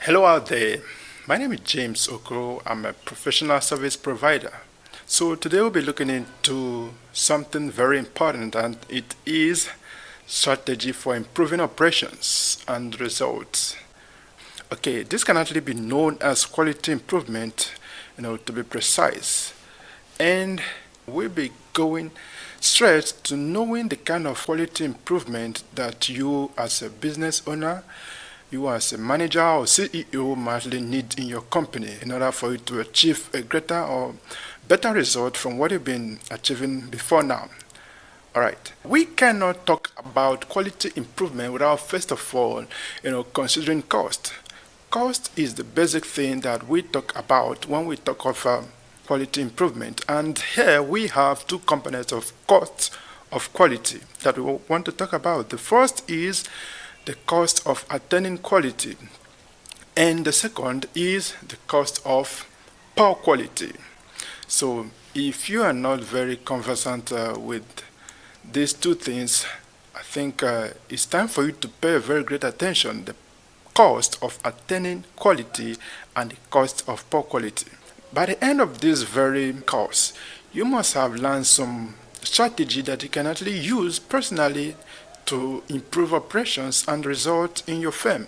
Hello out there. My name is James Okoro. I'm a professional service provider. So today we'll be looking into something very important, and it is strategy for improving operations and results. Okay, this can actually be known as quality improvement, to be precise. And we'll be going straight to knowing the kind of quality improvement that you as a business owner, you as a manager or CEO might actually need in your company in order for you to achieve a greater or better result from what you've been achieving before now. All right. We cannot talk about quality improvement without first of all, considering cost. Cost is the basic thing that we talk about when we talk of quality improvement. And here we have two components of cost of quality that we want to talk about. The first is the cost of attaining quality, and the second is the cost of poor quality. So if you are not very conversant with these two things, I think it's time for you to pay very great attention: the cost of attaining quality and the cost of poor quality. By the end of this very course, you must have learned some strategy that you can actually use personally to improve operations and result in your firm.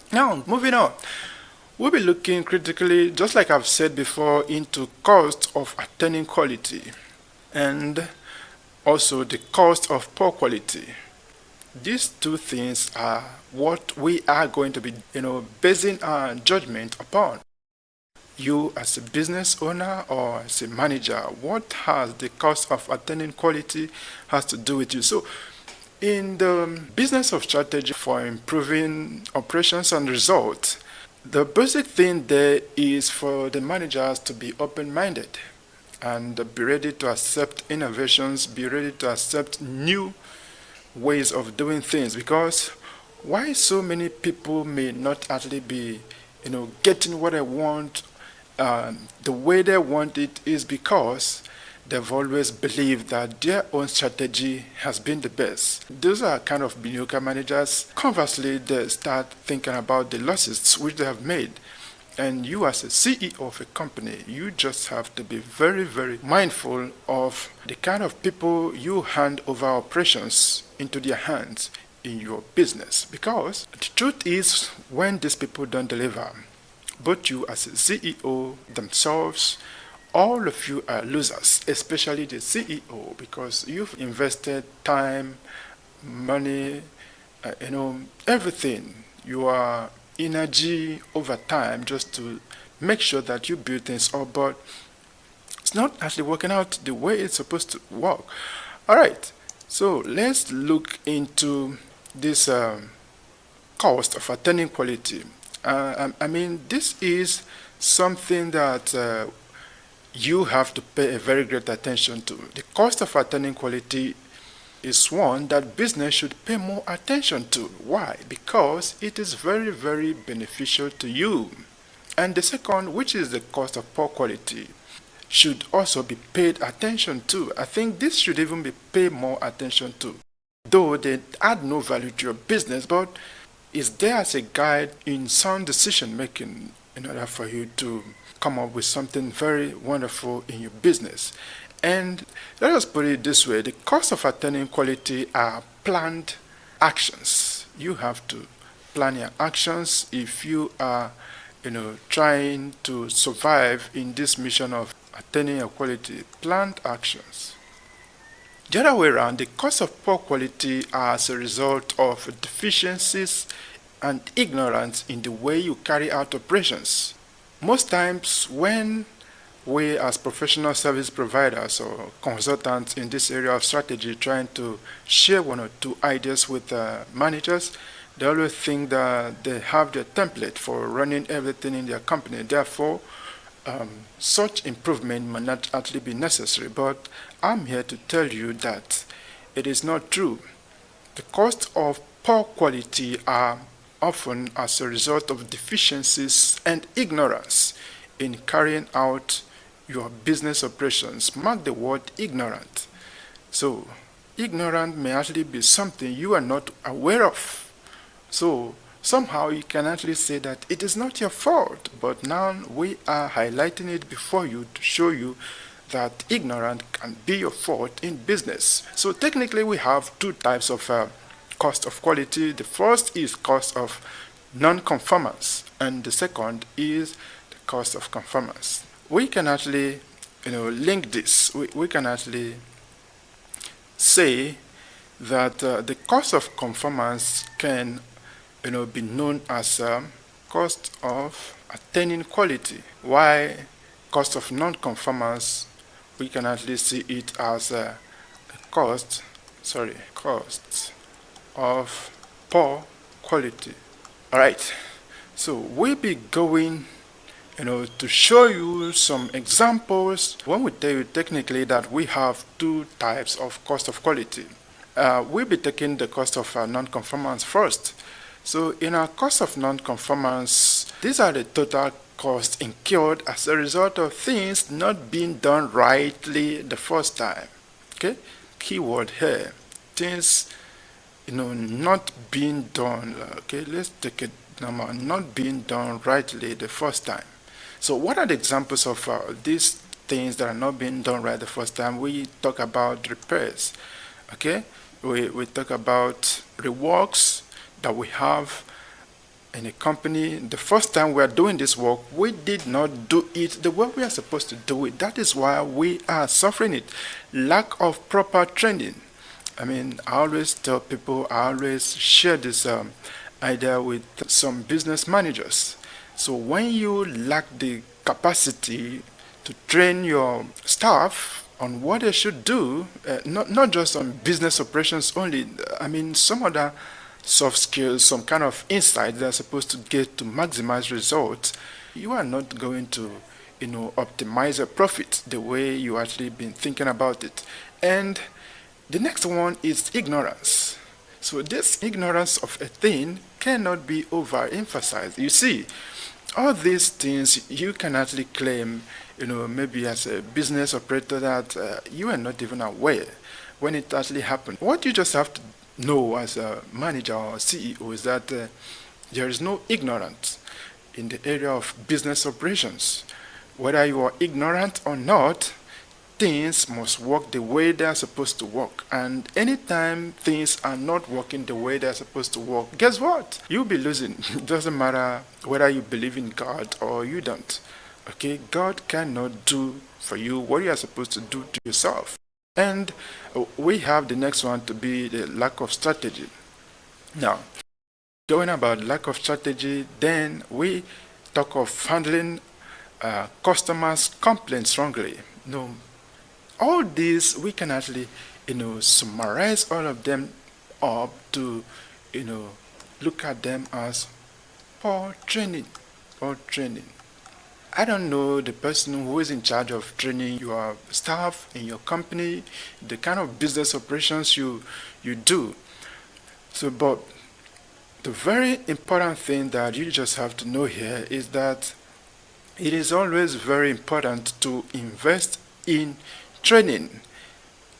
Now, moving on, we'll be looking critically, just like I've said before, into cost of attaining quality and also the cost of poor quality. These two things are what we are going to be, basing our judgment upon. You as a business owner or as a manager, what has the cost of attaining quality has to do with you? So in the business of strategy for improving operations and results, the basic thing there is for the managers to be open-minded and be ready to accept innovations, be ready to accept new ways of doing things. Because why so many people may not actually be, getting what they want the way they want it is because they've always believed that their own strategy has been the best. Those are kind of mediocre managers. Conversely, they start thinking about the losses which they have made. And you as a CEO of a company, you just have to be very, very mindful of the kind of people you hand over operations into their hands in your business. Because the truth is, when these people don't deliver, both you as a CEO themselves, all of you are losers, especially the CEO, because you've invested time, money, everything, your energy over time just to make sure that you build things up, but it's not actually working out the way it's supposed to work. All right, so let's look into this cost of attaining quality. This is something that you have to pay a very great attention to. The cost of attaining quality is one that business should pay more attention to. Why? Because it is very, very beneficial to you. And the second, which is the cost of poor quality, should also be paid attention to. I think this should even be paid more attention to. Though they add no value to your business, but is there as a guide in sound decision making in order for you to come up with something very wonderful in your business. And let us put it this way: the cost of attaining quality are planned actions. You have to plan your actions if you are trying to survive in this mission of attaining your quality. Planned actions. The other way around, the cost of poor quality are as a result of deficiencies and ignorance in the way you carry out operations. Most times when we as professional service providers or consultants in this area of strategy trying to share one or two ideas with managers, they always think that they have their template for running everything in their company. Therefore, such improvement may not actually be necessary, but I'm here to tell you that it is not true. The cost of poor quality are often as a result of deficiencies and ignorance in carrying out your business operations. Mark the word ignorant. So, ignorant may actually be something you are not aware of. So, somehow you can actually say that it is not your fault, but now we are highlighting it before you to show you that ignorance can be your fault in business. So technically we have two types of cost of quality. The first is cost of non-conformance, and the second is the cost of conformance. We can actually link this. We can actually say that the cost of conformance can be known as cost of attaining quality, while cost of non-conformance, we can actually see it as cost of poor quality. All right, so we'll be going to show you some examples. When we tell you technically that we have two types of cost of quality, we'll be taking the cost of non-conformance first. So in our cost of non-conformance, these are the total costs incurred as a result of things not being done rightly the first time. Okay, keyword here, things not being done. Okay, let's take it number, not being done rightly the first time. So what are the examples of these things that are not being done right the first time? We talk about repairs. Okay, we talk about reworks that we have in a company. The first time we are doing this work, we did not do it the way we are supposed to do it. That is why we are suffering it. Lack of proper training. I always tell people, I always share this idea with some business managers. So when you lack the capacity to train your staff on what they should do, not just on business operations only, some other soft skills, some kind of insight they're supposed to get to maximize results, you are not going to optimize your profit the way you actually been thinking about it. And the next one is ignorance. So this ignorance of a thing cannot be overemphasized. You see, all these things you can actually claim, maybe as a business operator, that you are not even aware when it actually happened. What you just have to know as a manager or CEO is that there is no ignorance in the area of business operations. Whether you are ignorant or not, things must work the way they are supposed to work. And anytime things are not working the way they are supposed to work, guess what? You'll be losing. It doesn't matter whether you believe in God or you don't. Okay, God cannot do for you what you are supposed to do to yourself. And we have the next one to be the lack of strategy. Now, going about lack of strategy, then we talk of handling customers' complaints wrongly. All these we can actually summarize all of them up to look at them as poor training. I don't know the person who is in charge of training your staff in your company, the kind of business operations you do. So, but the very important thing that you just have to know here is that it is always very important to invest in training.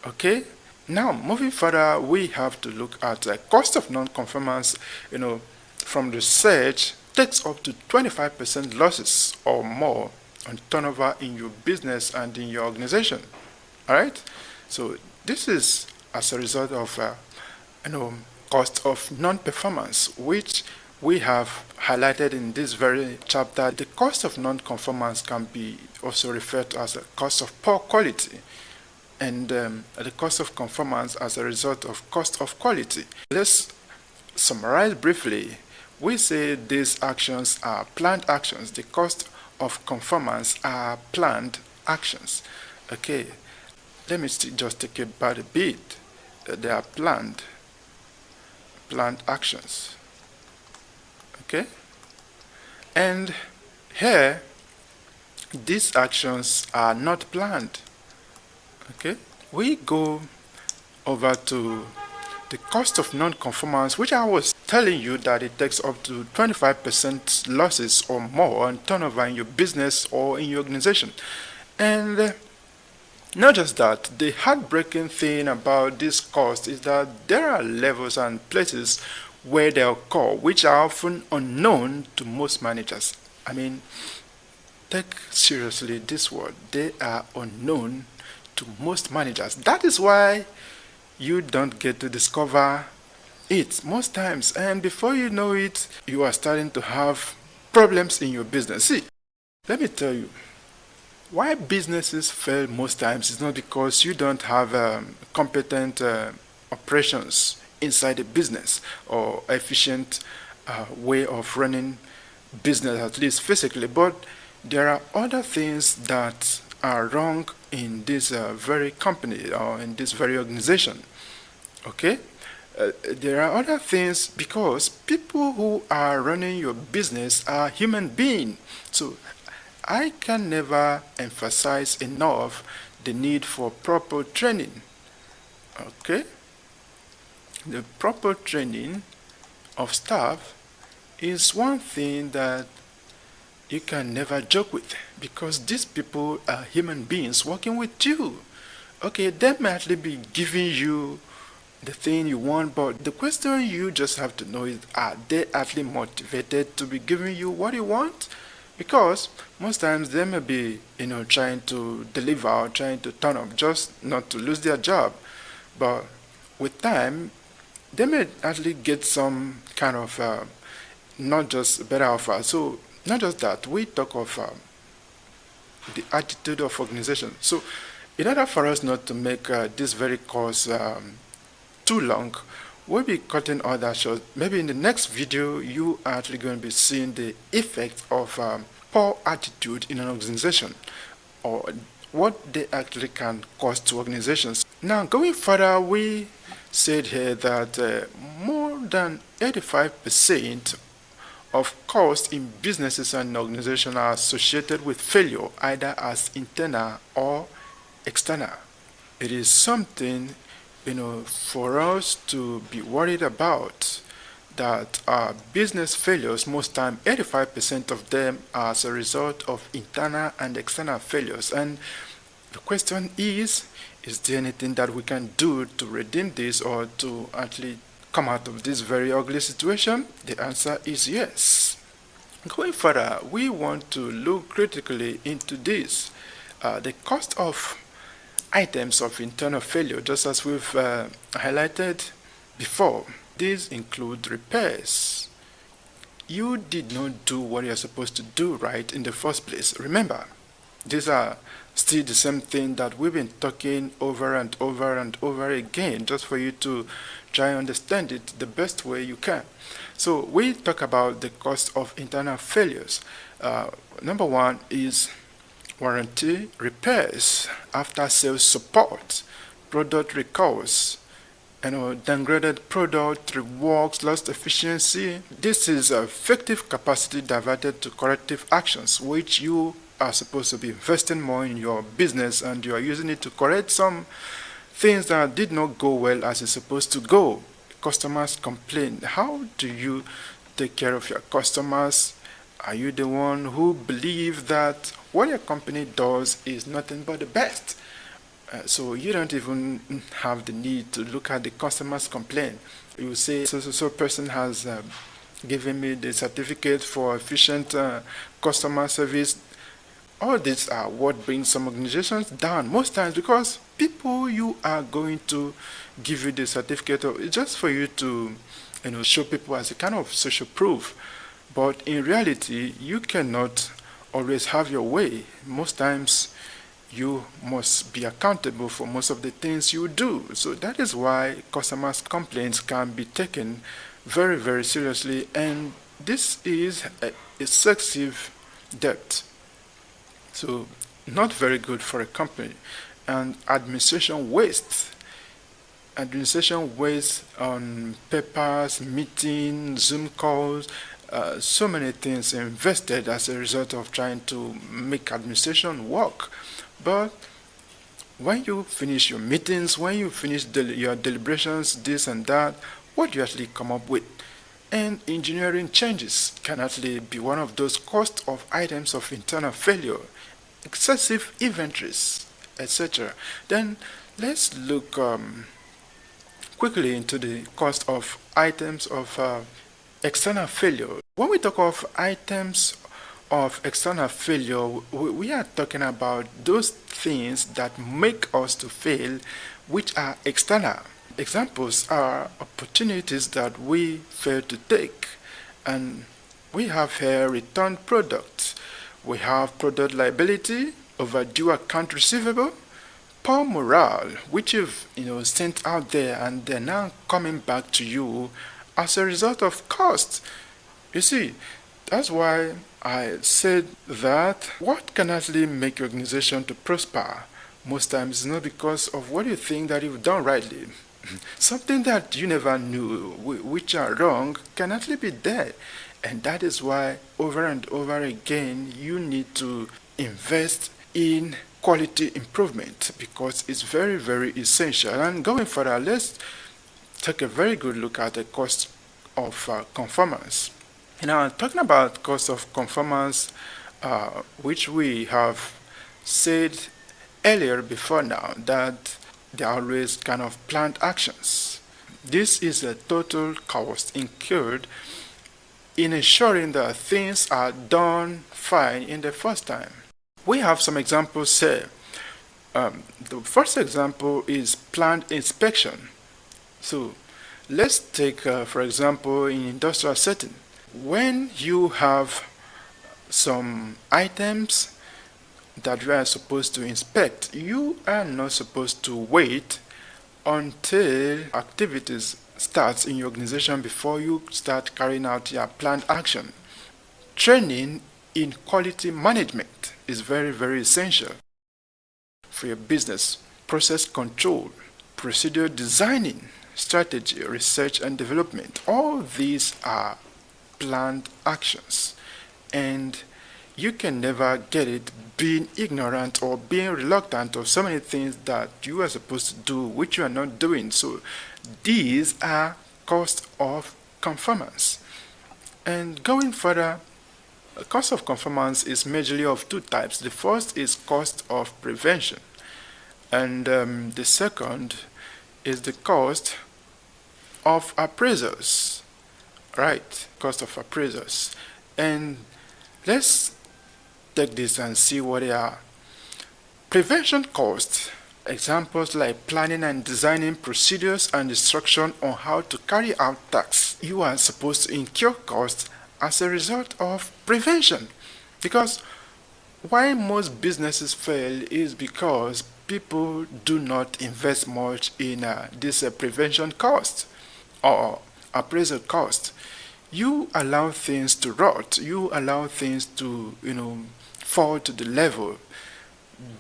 Okay, now moving further, we have to look at the cost of non-conformance. From research, takes up to 25% losses or more on turnover in your business and in your organization. All right, so this is as a result of cost of non-performance, which we have highlighted in this very chapter. The cost of non-conformance can be also referred to as a cost of poor quality, and the cost of conformance as a result of cost of quality. Let's summarize briefly. We say these actions are planned actions. The cost of conformance are planned actions. Okay, let me just take it back a bit. They are planned actions. Okay, and here these actions are not planned. Okay, we go over to the cost of non-conformance, which I was telling you that it takes up to 25% losses or more on turnover in your business or in your organization. And not just that, the heartbreaking thing about this cost is that there are levels and places where they occur, which are often unknown to most managers. I mean, take seriously this word. They are unknown to most managers. That is why you don't get to discover it most times. And before you know it, you are starting to have problems in your business. See, let me tell you, why businesses fail most times is not because you don't have competent operations inside a business or efficient way of running business, at least physically, but there are other things that are wrong in this very company or in this very organization. Okay? There are other things because people who are running your business are human beings. So I can never emphasize enough the need for proper training. Okay? The proper training of staff is one thing that you can never joke with, because these people are human beings working with you. Okay, they might actually be giving you the thing you want, but the question you just have to know is, are they actually motivated to be giving you what you want? Because most times they may be, trying to deliver or trying to turn up just not to lose their job. But with time, they may actually get some kind of not just better offer. So not just that, we talk of the attitude of organization. So in order for us not to make this very course too long, we'll be cutting all that short. Maybe in the next video, you are actually going to be seeing the effect of poor attitude in an organization, or what they actually can cause to organizations. Now, going further, we said here that more than 85% of costs in businesses and organizations are associated with failure, either as internal or external. It is something, for us to be worried about, that business failures, most time 85% of them are as a result of internal and external failures. And the question is there anything that we can do to redeem this or to actually come out of this very ugly situation? The answer is yes. Going further, we want to look critically into this. The cost of items of internal failure, just as we've highlighted before. These include repairs. You did not do what you're supposed to do right in the first place. Remember, these are still the same thing that we've been talking over and over and over again, just for you to try and understand it the best way you can. So we talk about the cost of internal failures. Number one is warranty, repairs, after sales support, product recalls, downgraded product, reworks, lost efficiency. This is effective capacity diverted to corrective actions, which you are supposed to be investing more in your business, and you are using it to correct some things that did not go well as it's supposed to go. Customers complain. How do you take care of your customers? Are you the one who believes that what your company does is nothing but the best? So you don't even have the need to look at the customer's complaint. You say, so person has given me the certificate for efficient customer service. All these are what brings some organizations down most times, because people you are going to give you the certificate of, it's just for you to show people as a kind of social proof. But in reality, you cannot always have your way. Most times you must be accountable for most of the things you do. So that is why customers' complaints can be taken very, very seriously, and this is excessive debt. So not very good for a company. And administration waste. Administration waste on papers, meetings, Zoom calls, so many things invested as a result of trying to make administration work. But when you finish your meetings, when you finish your deliberations, this and that, what do you actually come up with? And engineering changes can actually be one of those cost of items of internal failure, excessive inventories, etc. Then let's look quickly into the cost of items of external failure. When we talk of items of external failure, we are talking about those things that make us to fail, which are external. Examples are opportunities that we fail to take, and we have here returned products. We have product liability, overdue account receivable, poor morale, which you've sent out there and they're now coming back to you as a result of cost. You see, that's why I said that what can actually make your organization to prosper most times is not because of what you think that you've done rightly. Something that you never knew, which are wrong, can actually be there. And that is why over and over again you need to invest in quality improvement, because it's very, very essential. And going further, let's take a very good look at the cost of conformance. Now, talking about cost of conformance, which we have said earlier before now, that they are always kind of planned actions. This is a total cost incurred in ensuring that things are done fine in the first time. We have some examples here. The first example is planned inspection. So let's take, for example, in industrial setting. When you have some items that you are supposed to inspect, you are not supposed to wait until activities starts in your organization before you start carrying out your planned action. Training in quality management is very, very essential for your business. Process control, procedure designing, strategy, research and development, all these are planned actions, and you can never get it being ignorant or being reluctant of so many things that you are supposed to do which you are not doing. So these are cost of conformance. And going further, cost of conformance is majorly of two types. The first is cost of prevention, and the second is the cost of appraisals. Right, cost of appraisals. And let's take this and see what they are. Prevention costs, examples like planning and designing procedures and instruction on how to carry out tasks. You are supposed to incur costs as a result of prevention, because why most businesses fail is because people do not invest much in this prevention cost or appraisal cost. You allow things to rot, you allow things to fall to the level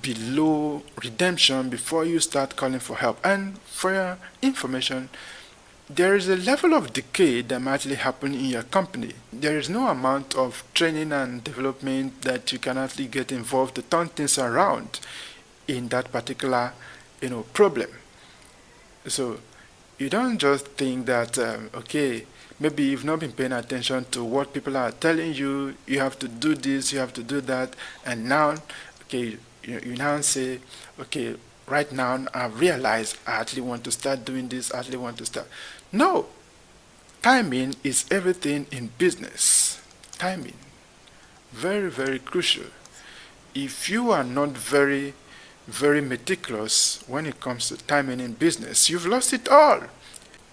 below redemption before you start calling for help. And for your information, there is a level of decay that might actually happen in your company. There is no amount of training and development that you can actually get involved to turn things around in that particular problem. So you don't just think that okay, maybe you've not been paying attention to what people are telling you, you have to do this, you have to do that, and now, okay, you now say, okay, right now I've realized I actually want to start doing this, I actually want to start. No, timing is everything in business. Timing, very, very crucial. If you are not very, very meticulous when it comes to timing in business, you've lost it all.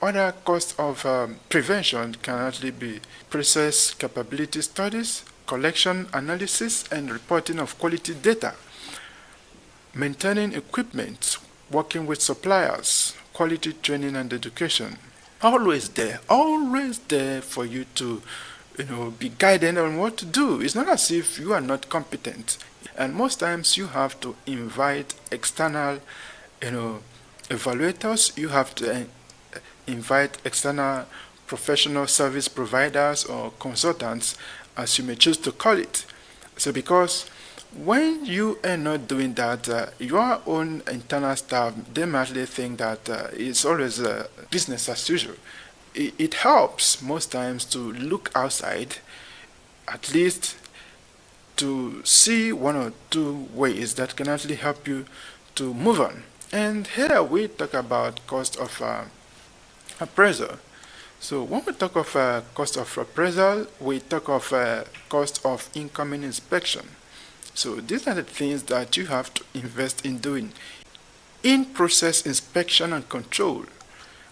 Other costs of prevention can actually be process capability studies, collection analysis and reporting of quality data, maintaining equipment, working with suppliers, quality training and education. Always there for you to be guided on what to do. It's not as if you are not competent, and most times you have to invite external evaluators. You have to invite external professional service providers or consultants, as you may choose to call it. So because when you are not doing that, your own internal staff, they might actually think that it's always business as usual. It helps most times to look outside, at least to see one or two ways that can actually help you to move on. And here we talk about cost of appraisal. So when we talk of cost of appraisal, we talk of cost of incoming inspection. So these are the things that you have to invest in doing. In-process inspection and control.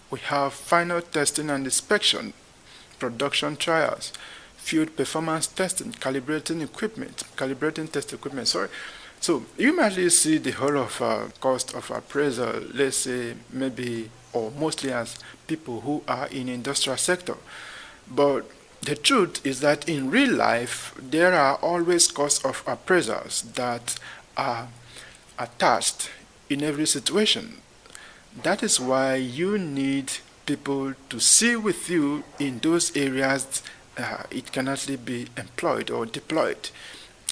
We have final testing and inspection, production trials, field performance testing, calibrating test equipment, sorry. So you might see the whole of cost of appraisal, let's say maybe or mostly as people who are in industrial sector. But the truth is that in real life, there are always costs of appraisals that are attached in every situation. That is why you need people to see with you in those areas it can actually be employed or deployed.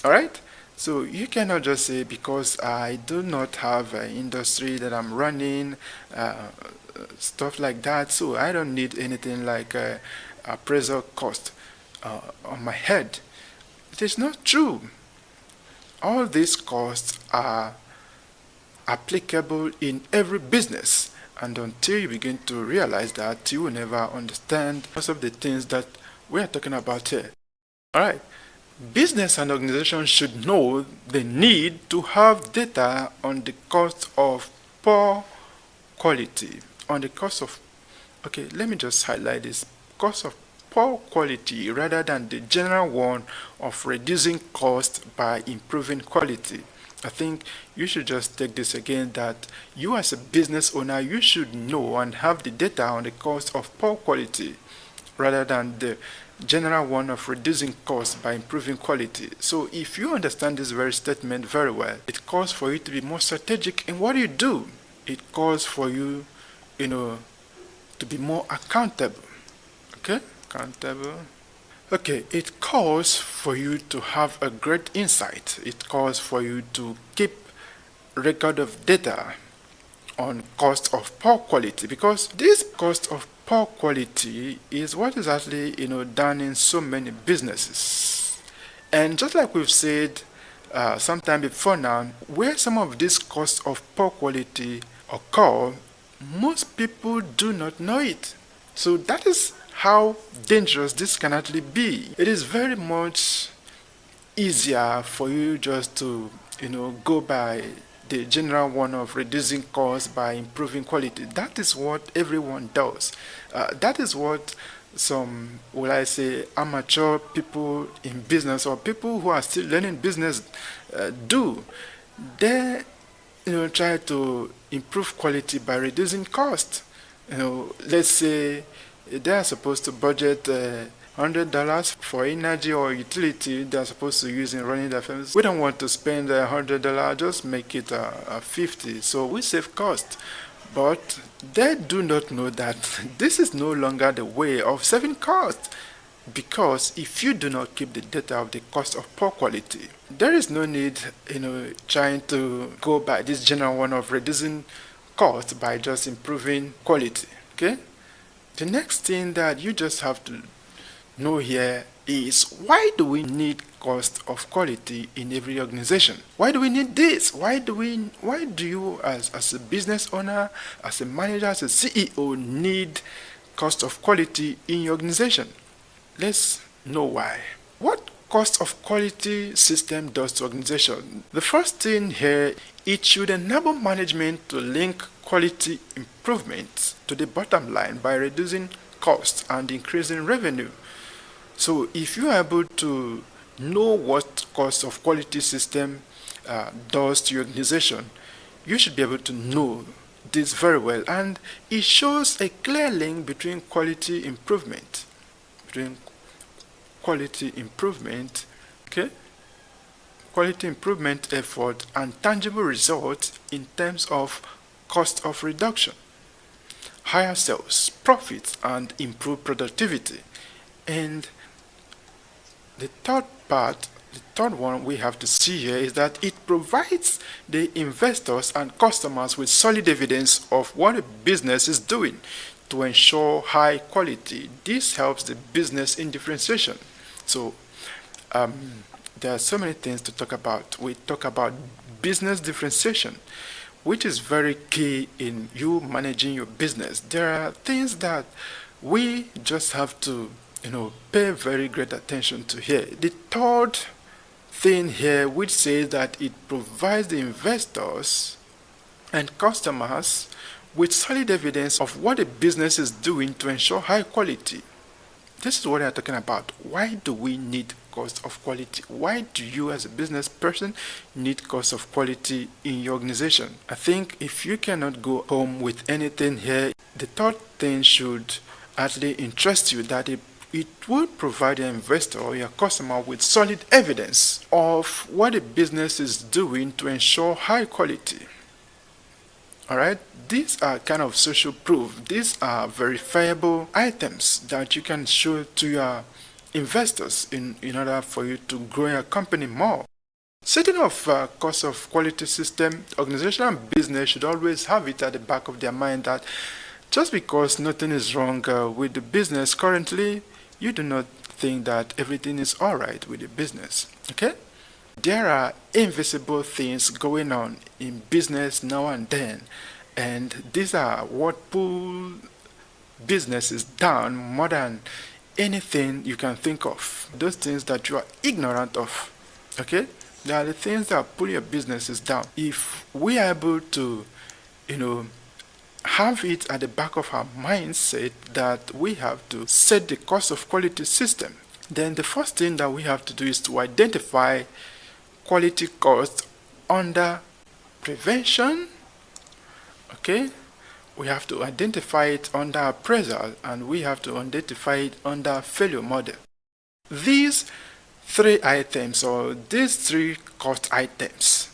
All right? So you cannot just say because I do not have an industry that I'm running, stuff like that, so I don't need anything like appraisal cost on my head. It is not true. All these costs are applicable in every business, and until you begin to realize that, you will never understand most of the things that we are talking about here. All right. Business and organizations should know the need to have data on the cost of poor quality. On the cost of, okay, let me just highlight this, cost of poor quality rather than the general one of reducing cost by improving quality. I think you should just take this again, that you as a business owner, you should know and have the data on the cost of poor quality rather than the general one of reducing cost by improving quality. So if you understand this very statement very well, it calls for you to be more strategic in what you do. It calls for you, to be more accountable. Okay? Accountable. Okay, it calls for you to have a great insight. It calls for you to keep record of data on cost of poor quality, because this cost of poor quality is what is actually done in so many businesses. And just like we've said sometime before now, where some of these costs of poor quality occur, most people do not know it. So that is how dangerous this can actually be. It is very much easier for you just to go by the general one of reducing costs by improving quality. That is what everyone does. That is what some, will I say, amateur people in business or people who are still learning business do. They try to improve quality by reducing cost. Let's say they are supposed to budget $100 for energy or utility they are supposed to use in running their families. We don't want to spend $100, just make it $50, so we save cost. But they do not know that this is no longer the way of saving cost, because if you do not keep the data of the cost of poor quality, there is no need trying to go by this general one of reducing cost by just improving quality. Okay, the next thing that you just have to know here is, why do we need cost of quality in every organization? Why do we need this? Why do you as a business owner, as a manager, as a CEO need cost of quality in your organization? Let's know why. What cost of quality system does to organization? The first thing here, it should enable management to link quality improvements to the bottom line by reducing costs and increasing revenue. So if you are able to know what cost of quality system does to your organization, you should be able to know this very well, and it shows a clear link between quality improvement, okay, quality improvement effort and tangible results in terms of cost of reduction, higher sales, profits, and improved productivity. And the third one we have to see here is that it provides the investors and customers with solid evidence of what a business is doing to ensure high quality. This helps the business in differentiation. So there are so many things to talk about. We talk about business differentiation, which is very key in you managing your business. There are things that we just have to, pay very great attention to here. The third thing here, which says that it provides the investors and customers with solid evidence of what a business is doing to ensure high quality. This is what I'm talking about. Why do we need cost of quality? Why do you as a business person need cost of quality in your organization? I think if you cannot go home with anything here, the third thing should actually interest you, that it would provide your investor or your customer with solid evidence of what a business is doing to ensure high quality. Alright, these are kind of social proof. These are verifiable items that you can show to your investors in order for you to grow your company more. Setting of cost of quality system, organization and business should always have it at the back of their mind that just because nothing is wrong with the business currently, you do not think that everything is alright with the business. Okay? There are invisible things going on in business now and then, and these are what pull businesses down more than anything you can think of. Those things that you are ignorant of. Okay? They are the things that pull your businesses down. If we are able to, have it at the back of our mindset that we have to set the cost of quality system, then the first thing that we have to do is to identify quality cost under prevention. Okay, we have to identify it under appraisal, and we have to identify it under failure model. These three items, or these three cost items,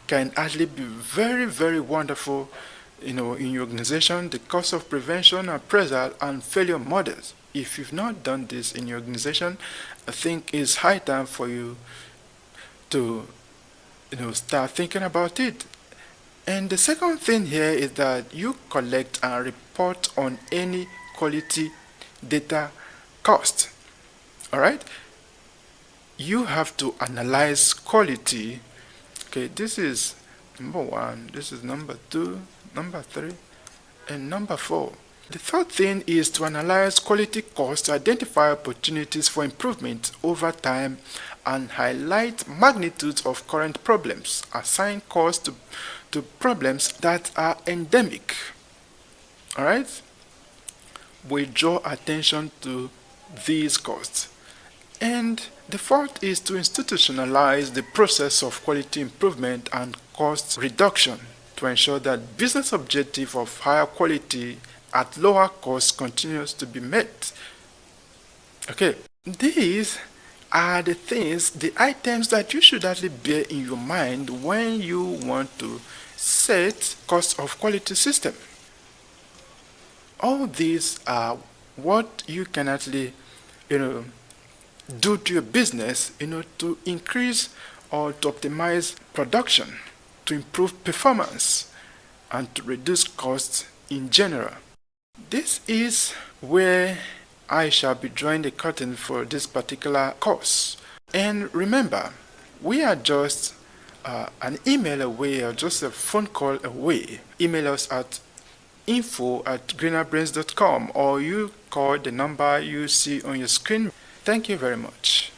can actually be very, very wonderful in your organization: the cost of prevention, appraisal, and failure models. If you've not done this in your organization, I think it's high time for you to start thinking about it. And the second thing here is that you collect and report on any quality data cost. All right, you have to analyze quality. Okay, this is number 1, this is number 2, number 3, and number 4. The third thing is to analyze quality costs to identify opportunities for improvement over time and highlight magnitudes of current problems. Assign costs to problems that are endemic. Alright? We draw attention to these costs. And the fourth is to institutionalize the process of quality improvement and cost reduction to ensure that business objective of higher quality at lower cost continues to be met. Okay, these are the things, the items that you should actually bear in your mind when you want to set cost of quality system. All these are what you can actually, do to your business, to increase or to optimize production, to improve performance, and to reduce costs in general. This is where I shall be drawing the curtain for this particular course. And remember, we are just an email away or just a phone call away. Email us at info@greenerbrains.com, or you call the number you see on your screen. Thank you very much.